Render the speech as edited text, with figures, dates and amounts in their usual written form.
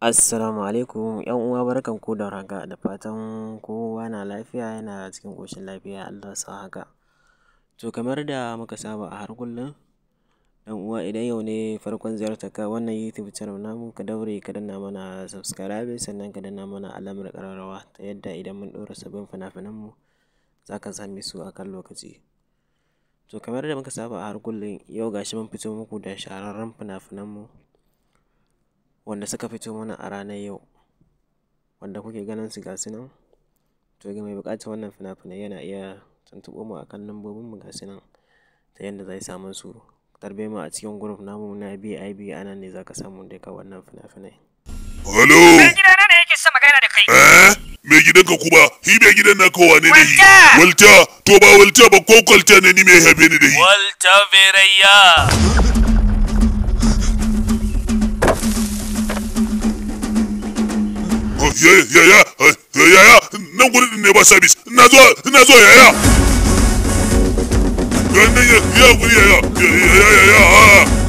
Assalamu alaikum, 'yan uwa barkanku da warhaka, da fatan kowa na lafiya yana cikin ƙoshin lafiya, Allah sa haka. To kamar da muka saba a har kullum, ɗan uwa idan yau ne farkon ziyartarka wannan YouTube channel namu, ka daure ka danna mana subscribing sannan ka danna mana alamar ƙararrawa ta yadda idan mun ɗora sabbin fina-finanmu za ka same su a kan lokaci. To kamar da muka saba a har kullum, yau ga shi mun fito muku da shahararren fina-finanmu wanda suka fito mana a ranar yau, wanda kuke ganin su ga su nan. To ga mai buƙatar wannan fina-finai yana iya tuntuɓo mu a kan lambobinmu ga su nan ta yadda zai samu su. Tarbe mu a cikin group namu na BIB, a nan ne za ka samu duka wannan fina-finai. Halo? Mai gidana ne yake son magana da kai. Mai gidanka kuma, hi mai gidan naka wane ne hi? Walta! To ba walta ba ko kwalta ne ni mai haife ni da hi? Walta Verayya. Yaya, nan gudun ne ba sabis, ina zuwa yaya. Ya guri yaya.